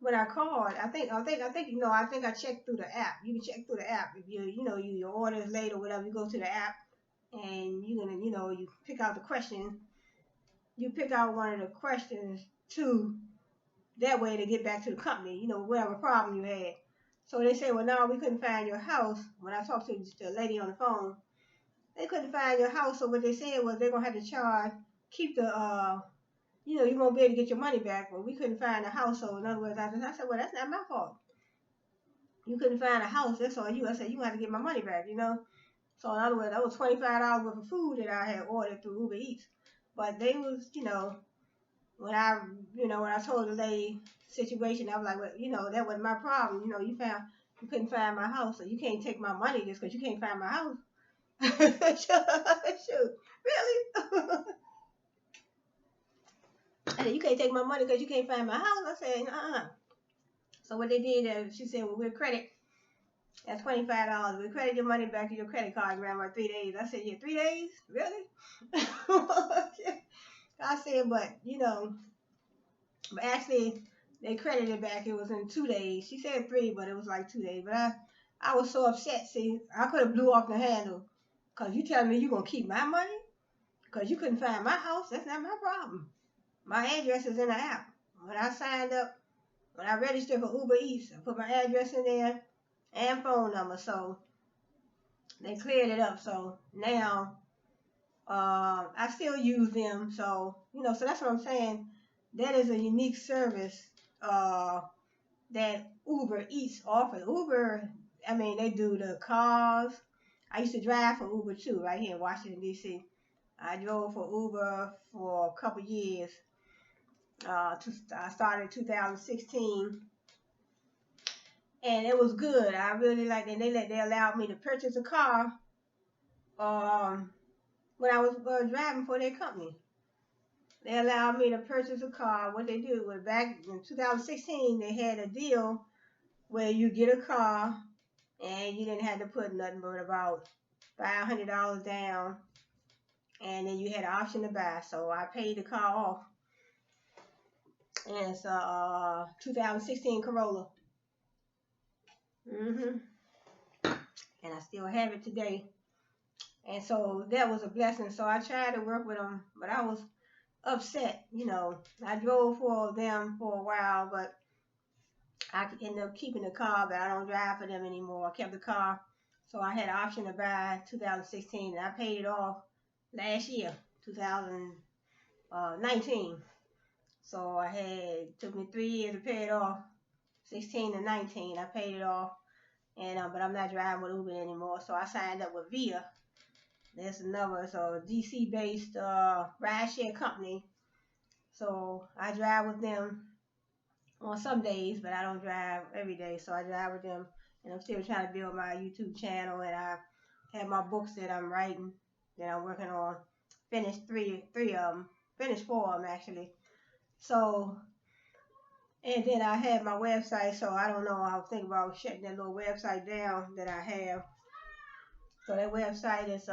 I think I checked through the app. You can check through the app if your order is late or whatever. You go to the app, and you're gonna you pick out the question. You pick out one of the questions too. That way to get back to the company, whatever problem you had. So they say, "Well, no, we couldn't find your house." When I talked to the lady on the phone, they couldn't find your house. So what they said was they're gonna have to keep the, you won't be able to get your money back. But we couldn't find the house. So in other words, I said, "Well, that's not my fault. You couldn't find a house. That's on you." I said, "You have to get my money back." So in other words, that was $25 worth of food that I had ordered through Uber Eats. But they was, when I told the lady situation, I was like, "Well, that wasn't my problem. You couldn't find my house, so you can't take my money just because you can't find my house." Shoot, really? I said, "You can't take my money because you can't find my house." I said, "Uh-uh." So what they did, she said, "Well, we'll credit that's $25. We credit your money back to your credit card around about 3 days." I said, "Yeah, 3 days? Really?" I said, but actually, they credited it back. It was in 2 days. She said 3, but it was like 2 days. But I was so upset. See, I could have blew off the handle. Because you telling me you going to keep my money? Because you couldn't find my house? That's not my problem. My address is in the app. When I signed up, when I registered for Uber Eats, I put my address in there and phone number. So they cleared it up. So now I still use them. So, so that's what I'm saying. That is a unique service that Uber Eats offers. Uber, they do the cars. I used to drive for Uber too, right here in Washington, D.C. I drove for Uber for a couple years. I started in 2016, and it was good. I really liked it. They allowed me to purchase a car when I was driving for their company. They allowed me to purchase a car. What they do was back in 2016, they had a deal where you get a car and you didn't have to put nothing but about $500 down, and then you had an option to buy. So I paid the car off, and it's a 2016 Corolla. And I still have it today. And so that was a blessing. So I tried to work with them, but I was upset. I drove for them for a while, but I ended up keeping the car, but I don't drive for them anymore. I kept the car. So I had an option to buy 2016, and I paid it off last year, 2019. So it took me 3 years to pay it off, 16 to 19. I paid it off, and but I'm not driving with Uber anymore. So I signed up with Via. There's another, DC-based rideshare company. So I drive with them on some days, but I don't drive every day. So I drive with them, and I'm still trying to build my YouTube channel, and I have my books that I'm writing, that I'm working on. Finished three of them. Finished 4 of them, actually. So, and then I have my website, so I don't know. I was thinking about shutting that little website down that I have. So that website is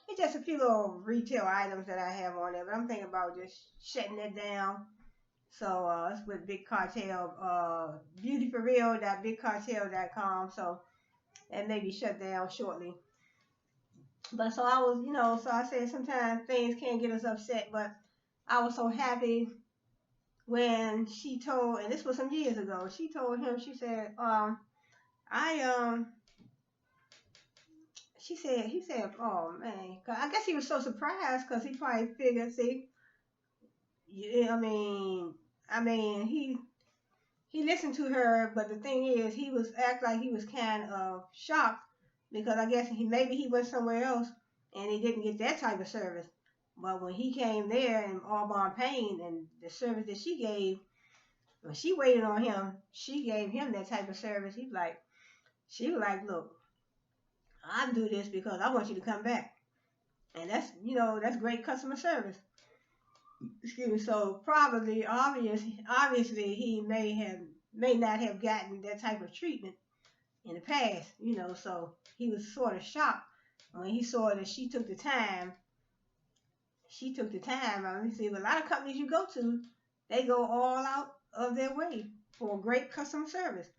it's just a few little retail items that I have on there, but I'm thinking about just shutting it down. So it's with Big Cartel, beautyforreal.bigcartel.com. So that may be shut down shortly. But so I was, so I said sometimes things can get us upset, but I was so happy when she told, and this was some years ago, she told him, she said, he said, oh man, I guess he was so surprised because he probably figured, see, he listened to her, but the thing is, he was act like he was kind of shocked because I guess maybe he went somewhere else and he didn't get that type of service. But when he came there in Auburn Payne and the service that she gave, when she waited on him, she gave him that type of service. She was like, look, I do this because I want you to come back. And that's great customer service. Excuse me. So probably, obviously, he may not have gotten that type of treatment in the past, so he was sort of shocked when he saw that she took the time. Let me see, a lot of companies you go to, they go all out of their way for great customer service.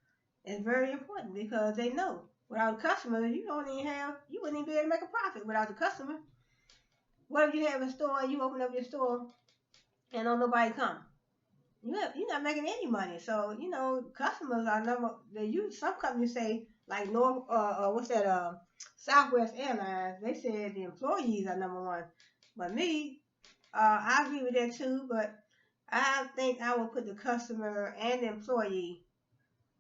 It's very important because they know without a customer, you wouldn't even be able to make a profit without the customer. What if you have a store and you open up your store and don't nobody come? You're not making any money. So, customers are some companies say, like Southwest Airlines, they said the employees are number one. But me, I agree with that too, but I think I would put the customer and the employee,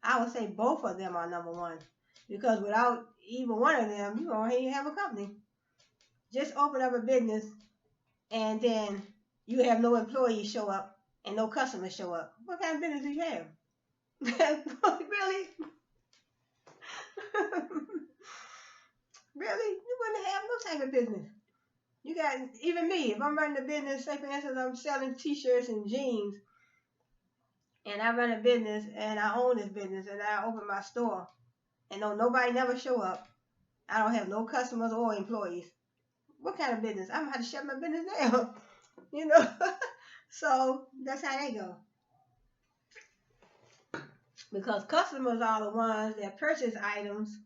I would say both of them are number one. Because without even one of them, you don't even have a company. Just open up a business and then you have no employees show up and no customers show up. What kind of business do you have? Really? Really? You wouldn't have no type of business. You got, even me, if I'm running a business, say for instance, I'm selling t-shirts and jeans, and I run a business, and I own this business, and I open my store, and nobody never show up, I don't have no customers or employees. What kind of business? I'm going to have to shut my business down, So, that's how they go. Because customers are the ones that purchase items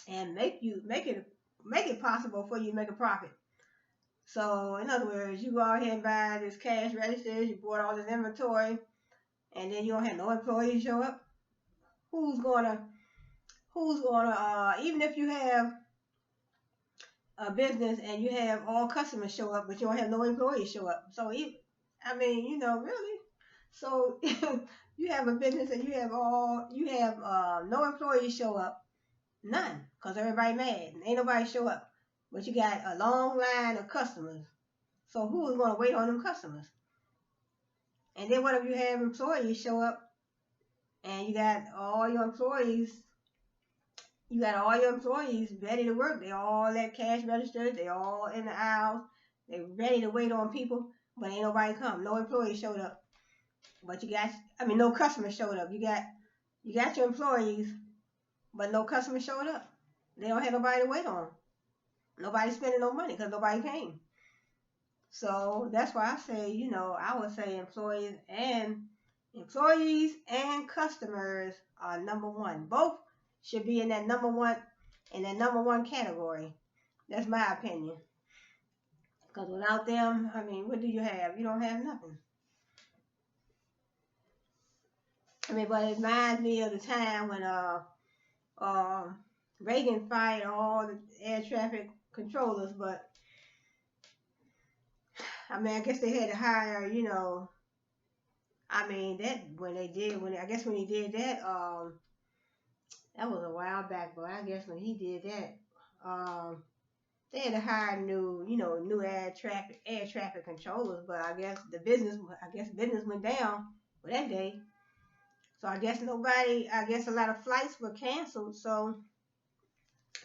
and make it possible for you to make a profit. So, in other words, you go out here and buy this cash register, you bought all this inventory, and then you don't have no employees show up. Who's gonna, even if you have a business and you have all customers show up, but you don't have no employees show up. So, really. So, you have a business and you have no employees show up, none, because everybody mad and ain't nobody show up. But you got a long line of customers. So who is going to wait on them customers? And then what if you have employees show up and you got all your employees ready to work. They all at cash registers. They all in the aisles. They ready to wait on people, but ain't nobody come. No employees showed up. But no customers showed up. You got your employees, but no customer showed up. They don't have nobody to wait on. Nobody spending no money because nobody came. So that's why I say, I would say employees and customers are number one. Both should be in that number one category. That's my opinion. Because without them, I mean, what do you have? You don't have nothing. I mean, but it reminds me of the time when um Reagan fired all the air traffic controllers, but I mean, I guess they had to hire, I mean, I guess when he did that, that was a while back, but I guess when he did that, they had to hire new air traffic controllers, but I guess business went down for that day. So I guess a lot of flights were canceled, so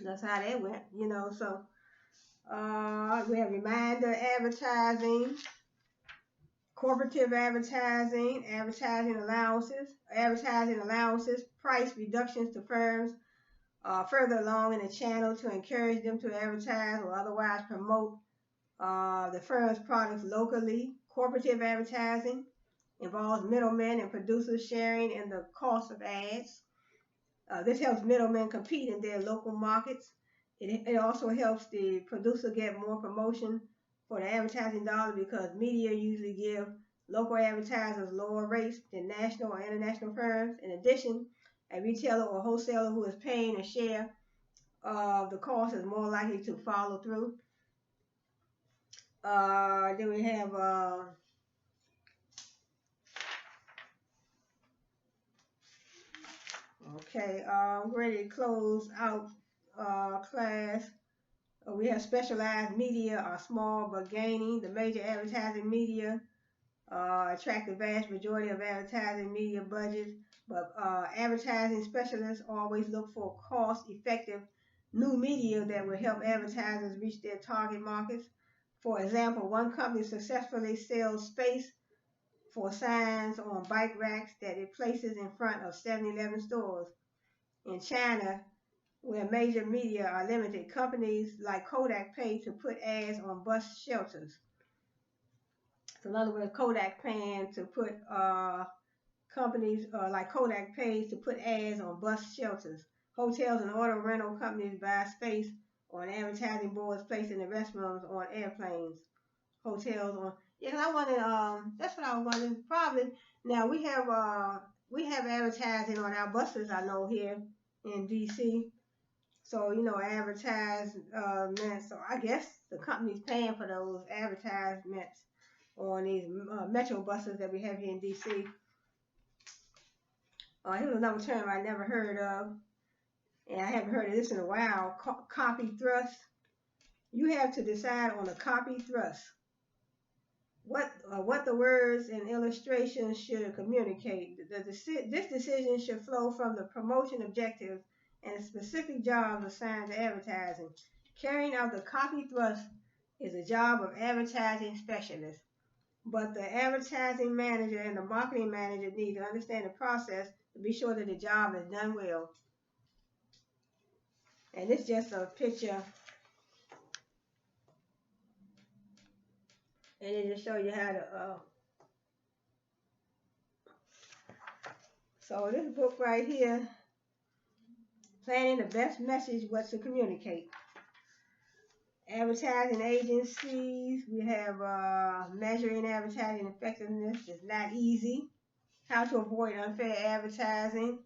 that's how that went. So, we have reminder advertising, corporative advertising allowances, price reductions to firms further along in the channel to encourage them to advertise or otherwise promote the firm's products locally. Corporative advertising involves middlemen and producers sharing in the cost of ads. This helps middlemen compete in their local markets. It also helps the producer get more promotion for the advertising dollar because media usually give local advertisers lower rates than national or international firms. In addition, a retailer or wholesaler who is paying a share of the cost is more likely to follow through. Then we have okay, ready to close out class. We have specialized media are small but gaining. The major advertising media attract the vast majority of advertising media budgets, but advertising specialists always look for cost-effective new media that will help advertisers reach their target markets. For example, one company successfully sells space for signs on bike racks that it places in front of 7-Eleven stores. In China, where major media are limited, companies like Kodak pay to put ads on bus shelters. So in other words, Kodak paying to put companies like Kodak pays to put ads on bus shelters. Hotels and auto rental companies buy space on advertising boards placed in the restrooms on airplanes. Hotels on I wanted that's what I was wondering. Probably now we have advertising on our buses. I know here in DC. So advertisements. So I guess the company's paying for those advertisements on these metro buses that we have here in DC. Here's another term I never heard of, and I haven't heard of this in a while. Copy thrust. You have to decide on a copy thrust. What the words and illustrations should communicate. This decision should flow from the promotion objectives and specific jobs assigned to advertising. Carrying out the copy thrust is a job of advertising specialists, but the advertising manager and the marketing manager need to understand the process to be sure that the job is done well. And it's just a picture, and it just show you how to. So this book right here, planning the best message, what to communicate. Advertising agencies, we have measuring advertising effectiveness is not easy. How to avoid unfair advertising.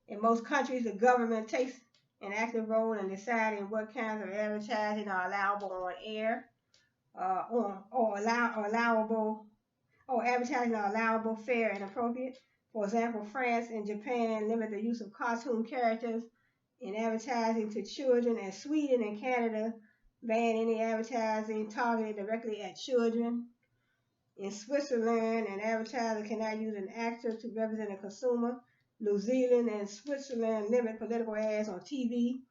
In most countries, the government takes an active role in deciding what kinds of advertising are allowable on air, advertising are allowable, fair, and appropriate. For example, France and Japan limit the use of cartoon characters in advertising to children, and Sweden and Canada ban any advertising targeted directly at children. In Switzerland, an advertiser cannot use an actor to represent a consumer. New Zealand and Switzerland limit political ads on TV.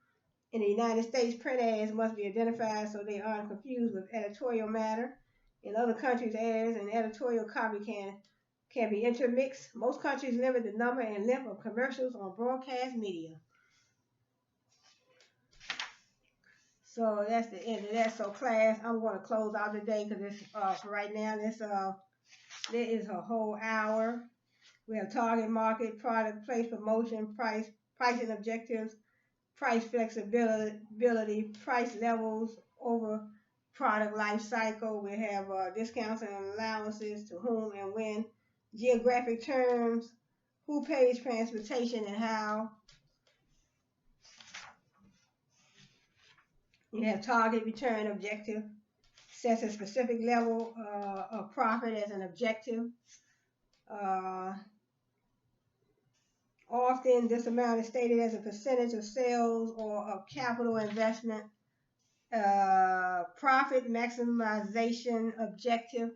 In the United States, print ads must be identified so they aren't confused with editorial matter. In other countries, ads and editorial copy can be intermixed. Most countries limit the number and length of commercials on broadcast media. So that's the end of that. So class, I'm going to close out today because it's for right now. This is a whole hour. We have target market, product, place, promotion, pricing objectives, price flexibility, price levels over product life cycle. We have discounts and allowances, to whom and when, geographic terms, who pays transportation and how. You have target return objective, sets a specific level of profit as an objective. Uh, Often this amount is stated as a percentage of sales or of capital investment. Profit maximization objective,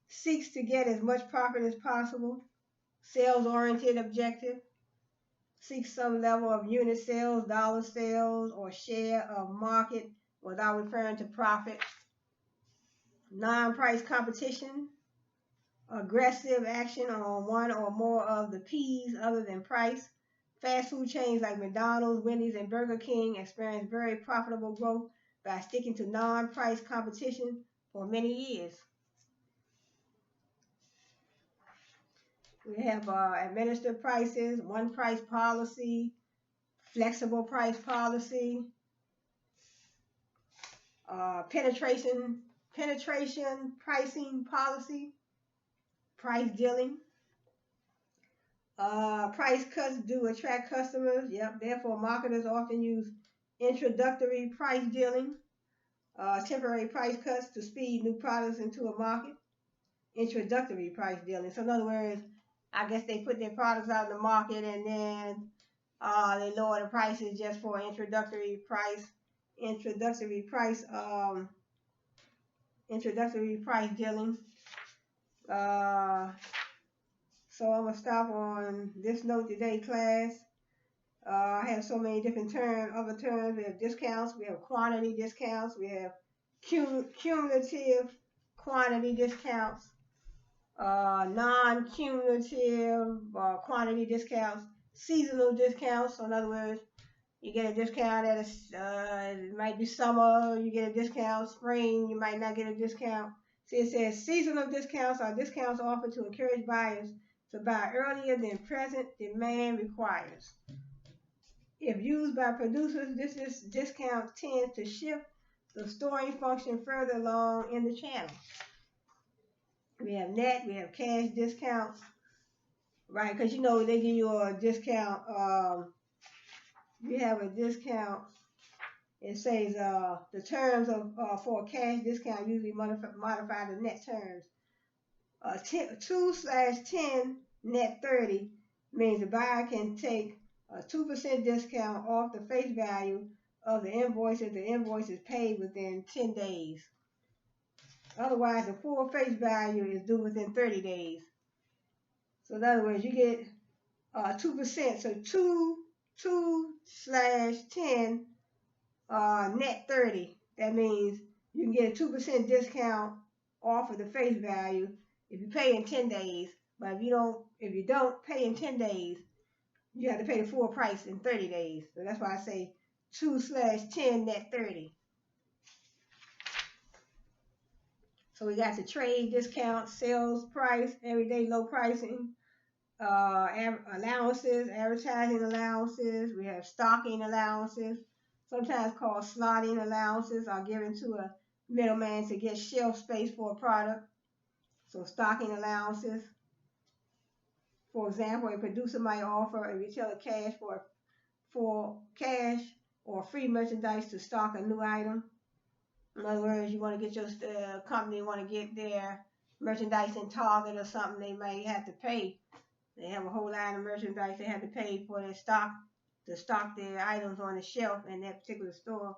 seeks to get as much profit as possible. Sales oriented objective, seeks some level of unit sales, dollar sales, or share of market without referring to profit. Non-price competition, aggressive action on one or more of the P's other than price. Fast food chains like McDonald's, Wendy's, and Burger King experience very profitable growth by sticking to non-price competition for many years. We have administered prices, one price policy, flexible price policy, penetration pricing policy, price dealing. Price cuts do attract customers. Yep. Therefore, marketers often use introductory price dealing, temporary price cuts to speed new products into a market. Introductory price dealing. So in other words, I guess they put their products out in the market and then they lower the prices just for introductory price dealing. So I'm gonna stop on this note today, class. I have so many different other terms. We have discounts, we have quantity discounts, we have cumulative quantity discounts, non-cumulative quantity discounts, seasonal discounts. So in other words, you get a discount at it might be summer, you get a discount. Spring, you might not get a discount. See, it says seasonal discounts are discounts offered to encourage buyers to buy earlier than present demand requires. If used by producers, this discount tends to shift the storing function further along in the channel. We have net, we have cash discounts, right? Because you know they give you a discount. You have a discount. It says the terms of for a cash discount usually modify the net terms. 2/10 net 30 means the buyer can take a 2% discount off the face value of the invoice if the invoice is paid within 10 days. Otherwise, the full face value is due within 30 days. So in other words, you get 2%. So 2/10 net 30. That means you can get a 2% discount off of the face value if you pay in 10 days. But if you don't pay in 10 days, you have to pay the full price in 30 days. So that's why I say 2/10 net 30. So we got the trade discount, sales price, everyday low pricing, allowances, advertising allowances. We have stocking allowances, sometimes called slotting allowances, are given to a middleman to get shelf space for a product. So stocking allowances. For example, a producer might offer a retailer cash for cash or free merchandise to stock a new item. In other words, you want to get your company want to get their merchandise in Target or something, they might have to pay. They have a whole line of merchandise they have to pay for their stock to stock their items on the shelf in that particular store.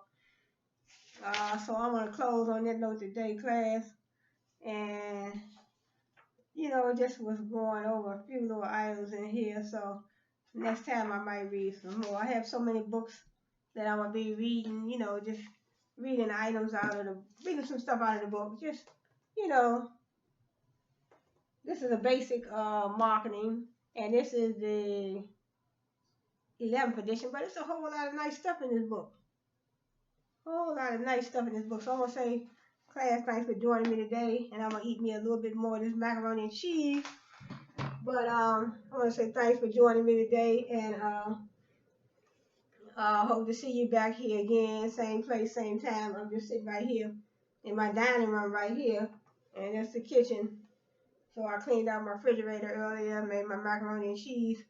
So I'm going to close on that note today, class. And just was going over a few little items in here. So next time I might read some more. I have so many books that I'm going to be reading, just reading some stuff out of the book. Just, this is a basic marketing, and this is the 11th edition, but it's a whole lot of nice stuff in this book. a whole lot of nice stuff in this book. So I'm going to say, class, thanks for joining me today. And I'm going to eat me a little bit more of this macaroni and cheese. But I want to say thanks for joining me today. And hope to see you back here again. Same place, same time. I'm just sitting right here in my dining room right here. And that's the kitchen. So I cleaned out my refrigerator earlier, made my macaroni and cheese.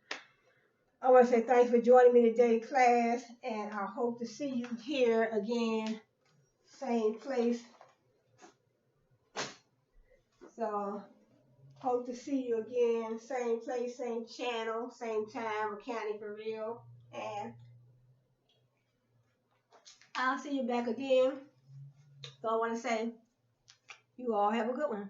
I want to say thanks for joining me today, class, and I hope to see you here again, same place. So, hope to see you again, same place, same channel, same time, Accounting for Real, and I'll see you back again. So I want to say, you all have a good one.